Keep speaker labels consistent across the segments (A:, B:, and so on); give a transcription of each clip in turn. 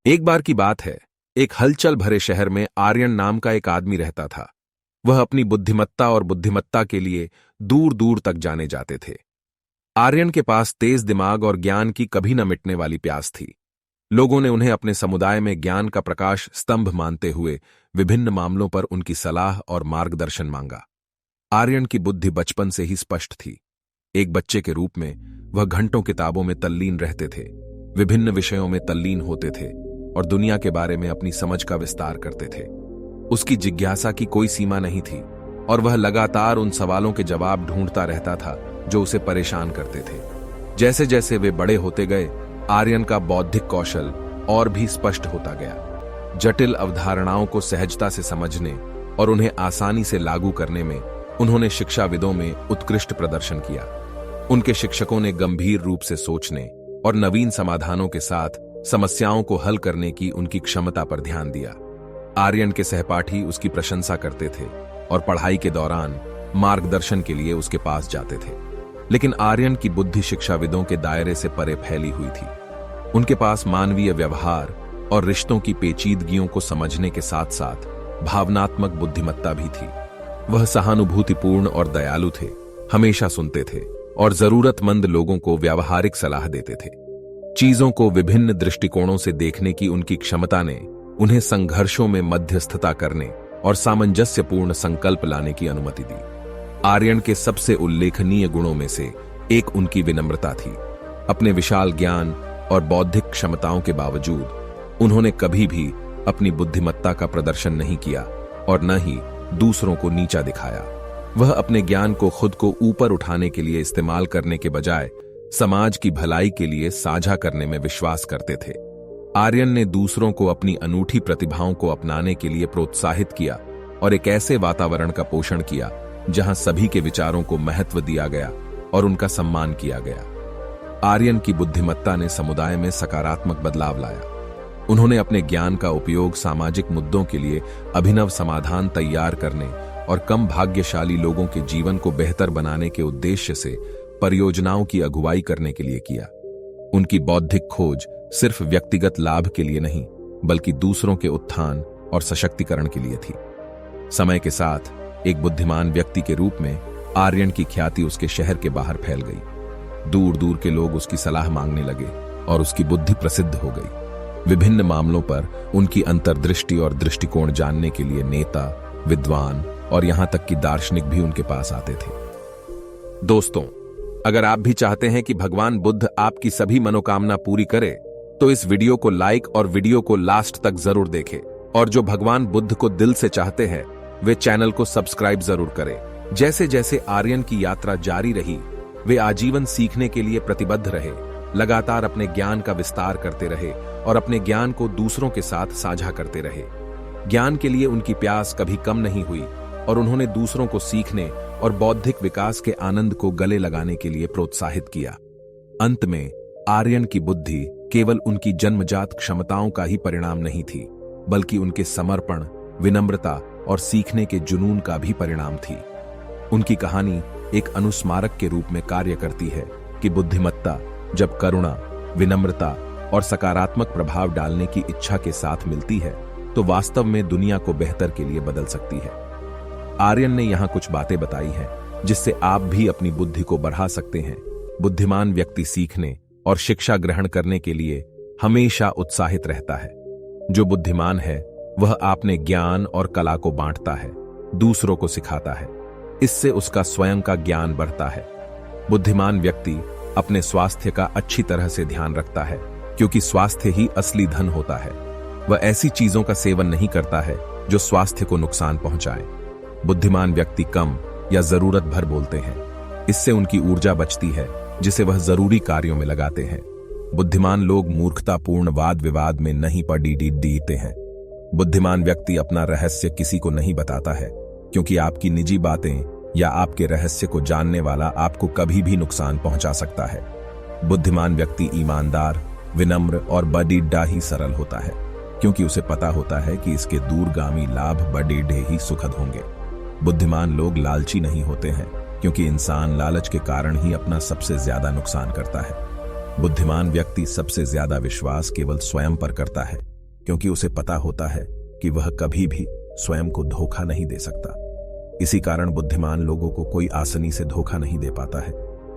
A: एक बार की बात है, एक हलचल भरे शहर में आर्यन नाम का एक आदमी रहता था। वह अपनी बुद्धिमत्ता और बुद्धिमत्ता के लिए दूर दूर तक जाने जाते थे। आर्यन के पास तेज दिमाग और ज्ञान की कभी न मिटने वाली प्यास थी। लोगों ने उन्हें अपने समुदाय में ज्ञान का प्रकाश स्तंभ मानते हुए विभिन्न मामलों पर उनकी सलाह और मार्गदर्शन मांगा। आर्यन की बुद्धि बचपन से ही स्पष्ट थी। एक बच्चे के रूप में वह घंटों किताबों में तल्लीन रहते थे, विभिन्न विषयों में तल्लीन होते थे और दुनिया के बारे में अपनी समझ का विस्तार करते थे। उसकी जिज्ञासा की कोई सीमा नहीं थी और वह लगातार उन सवालों के जवाब ढूंढता रहता था जो उसे परेशान करते थे। जैसे जैसे वे बड़े होते गए, आर्यन का बौद्धिक कौशल और भी स्पष्ट होता गया। जटिल अवधारणाओं को सहजता से समझने और उन्हें आसानी से लागू करने में उन्होंने शिक्षाविदों में उत्कृष्ट प्रदर्शन किया। उनके शिक्षकों ने गंभीर रूप से सोचने और नवीन समाधानों के साथ समस्याओं को हल करने की उनकी क्षमता पर ध्यान दिया। आर्यन के सहपाठी उसकी प्रशंसा करते थे और पढ़ाई के दौरान मार्गदर्शन के लिए उसके पास जाते थे। लेकिन आर्यन की बुद्धि शिक्षाविदों के दायरे से परे फैली हुई थी। उनके पास मानवीय व्यवहार और रिश्तों की पेचीदगियों को समझने के साथ साथ भावनात्मक बुद्धिमत्ता भी थी। वह सहानुभूतिपूर्ण और दयालु थे, हमेशा सुनते थे और जरूरतमंद लोगों को व्यावहारिक सलाह देते थे। चीजों को विभिन्न दृष्टिकोणों से देखने की उनकी क्षमता ने उन्हें संघर्षों में मध्यस्थता करने और सामंजस्यपूर्ण संकल्प लाने की अनुमति दी। आर्यन के सबसे उल्लेखनीय गुणों में से एक उनकी विनम्रता थी। अपने विशाल ज्ञान और बौद्धिक क्षमताओं के बावजूद उन्होंने कभी भी अपनी बुद्धिमत्ता का प्रदर्शन नहीं किया और न ही दूसरों को नीचा दिखाया। वह अपने ज्ञान को खुद को ऊपर उठाने के लिए इस्तेमाल करने के बजाय समाज की भलाई के लिए साझा करने में विश्वास करते थे। आर्यन ने दूसरों को अपनी अनूठी प्रतिभाओं को अपनाने के लिए प्रोत्साहित किया और एक ऐसे वातावरण का पोषण किया जहां सभी के विचारों को महत्व दिया गया और उनका सम्मान किया गया। आर्यन की बुद्धिमत्ता ने समुदाय में सकारात्मक बदलाव लाया। उन्होंने अपने ज्ञान का उपयोग सामाजिक मुद्दों के लिए अभिनव समाधान तैयार करने और कम भाग्यशाली लोगों के जीवन को बेहतर बनाने के उद्देश्य से परियोजनाओं की अगुवाई करने के लिए किया। उनकी बौद्धिक खोज सिर्फ व्यक्तिगत लाभ के लिए नहीं, बल्कि दूसरों के उत्थान और सशक्तिकरण के लिए थी। समय के साथ एक बुद्धिमान व्यक्ति के रूप में आर्यन की ख्याति उसके शहर के बाहर फैल गई। दूर दूर के लोग उसकी सलाह मांगने लगे और उसकी बुद्धि प्रसिद्ध हो गई। विभिन्न मामलों पर उनकी अंतर्दृष्टि और दृष्टिकोण जानने के लिए नेता, विद्वान और यहां तक कि दार्शनिक भी उनके पास आते थे। दोस्तों, अगर आप भी चाहते हैं कि भगवान बुद्ध आपकी सभी मनोकामना पूरी करे, तो इस वीडियो को लाइक और वीडियो को लास्ट तक जरूर देखें। और जो भगवान बुद्ध को दिल से चाहते हैं, वे चैनल को सब्सक्राइब जरूर करें। जैसे जैसे आर्यन की यात्रा जारी रही, वे आजीवन सीखने के लिए प्रतिबद्ध रहे, लगातार अपने ज्ञान का विस्तार करते रहे और अपने ज्ञान को दूसरों के साथ साझा करते रहे। ज्ञान के लिए उनकी प्यास कभी कम नहीं हुई और उन्होंने दूसरों को सीखने और बौद्धिक विकास के आनंद को गले लगाने के लिए प्रोत्साहित किया। अंत में आर्यन की बुद्धि केवल उनकी जन्मजात क्षमताओं का ही परिणाम नहीं थी, बल्कि उनके समर्पण, विनम्रता और सीखने के जुनून का भी परिणाम थी। उनकी कहानी एक अनुस्मारक के रूप में कार्य करती है कि बुद्धिमत्ता जब करुणा, विनम्रता और सकारात्मक प्रभाव डालने की इच्छा के साथ मिलती है, तो वास्तव में दुनिया को बेहतर के लिए बदल सकती है। आर्यन ने यहां कुछ बातें बताई हैं जिससे आप भी अपनी बुद्धि को बढ़ा सकते हैं। बुद्धिमान व्यक्ति सीखने और शिक्षा ग्रहण करने के लिए हमेशा उत्साहित रहता है। जो बुद्धिमान है वह अपने ज्ञान और कला को बांटता है, दूसरों को सिखाता है। इससे उसका स्वयं का ज्ञान बढ़ता है। बुद्धिमान व्यक्ति अपने स्वास्थ्य का अच्छी तरह से ध्यान रखता है, क्योंकि स्वास्थ्य ही असली धन होता है। वह ऐसी चीजों का सेवन नहीं करता है जो स्वास्थ्य को नुकसान पहुंचाए। बुद्धिमान व्यक्ति कम या जरूरत भर बोलते हैं। इससे उनकी ऊर्जा बचती है जिसे वह जरूरी कार्यों में लगाते हैं। बुद्धिमान लोग मूर्खतापूर्ण वाद विवाद में नहीं पड़ते हैं। बुद्धिमान व्यक्ति अपना रहस्य किसी को नहीं बताता है, क्योंकि आपकी निजी बातें या आपके रहस्य को जानने वाला आपको कभी भी नुकसान पहुंचा सकता है। बुद्धिमान व्यक्ति ईमानदार, विनम्र और बड़ीडा ही सरल होता है, क्योंकि उसे पता होता है कि इसके दूरगामी लाभ बड़ीडे ही सुखद होंगे। बुद्धिमान लोग लालची नहीं होते हैं, क्योंकि इंसान लालच के कारण ही अपना सबसे ज्यादा नुकसान करता है। बुद्धिमान व्यक्ति सबसे ज्यादा विश्वास केवल स्वयं पर करता है, क्योंकि उसे पता होता है कि वह कभी भी स्वयं को धोखा नहीं दे सकता। इसी कारण बुद्धिमान लोगों को कोई आसानी से धोखा नहीं दे पाता है।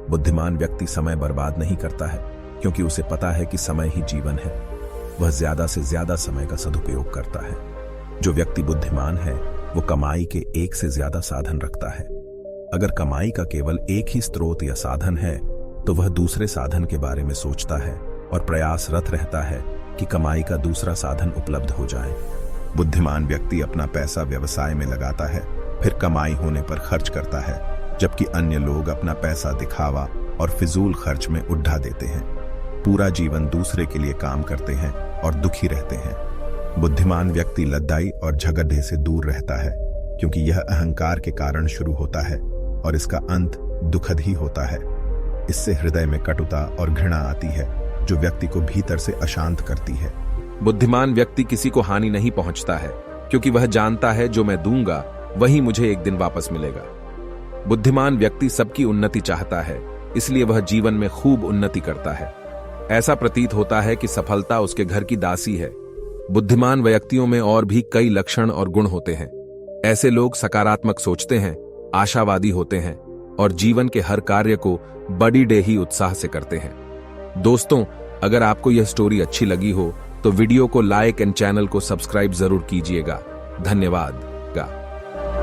A: बुद्धिमान व्यक्ति समय बर्बाद नहीं करता है, क्योंकि उसे पता है कि समय ही जीवन है। वह ज्यादा से ज्यादा समय का सदुपयोग करता है। जो व्यक्ति बुद्धिमान है वो कमाई के एक से ज्यादा साधन रखता है। अगर कमाई का केवल एक ही स्रोत या साधन है तो वह दूसरे साधन के बारे में सोचता है और प्रयासरत रहता है कि कमाई का दूसरा साधन उपलब्ध हो जाए। बुद्धिमान व्यक्ति अपना पैसा व्यवसाय में लगाता है, फिर कमाई होने पर खर्च करता है, जबकि अन्य लोग अपना पैसा दिखावा और फिजूल खर्च में उड़ा देते हैं। पूरा जीवन दूसरे के लिए काम करते हैं और दुखी रहते हैं। बुद्धिमान व्यक्ति लद्दाई और झगड़े से दूर रहता है, क्योंकि यह अहंकार के कारण शुरू होता है और इसका अंत दुखद ही होता है। इससे हृदय में कटुता और घृणा आती है, जो व्यक्ति को भीतर से अशांत करती है। बुद्धिमान व्यक्ति किसी को हानि नहीं पहुंचता है, क्योंकि वह जानता है जो मैं दूंगा वही मुझे एक दिन वापस मिलेगा। बुद्धिमान व्यक्ति सबकी उन्नति चाहता है, इसलिए वह जीवन में खूब उन्नति करता है। ऐसा प्रतीत होता है कि सफलता उसके घर की दासी है। बुद्धिमान व्यक्तियों में और भी कई लक्षण और गुण होते हैं। ऐसे लोग सकारात्मक सोचते हैं, आशावादी होते हैं और जीवन के हर कार्य को बड़ी ही उत्साह से करते हैं। दोस्तों, अगर आपको यह स्टोरी अच्छी लगी हो तो वीडियो को लाइक एंड चैनल को सब्सक्राइब जरूर कीजिएगा। धन्यवाद।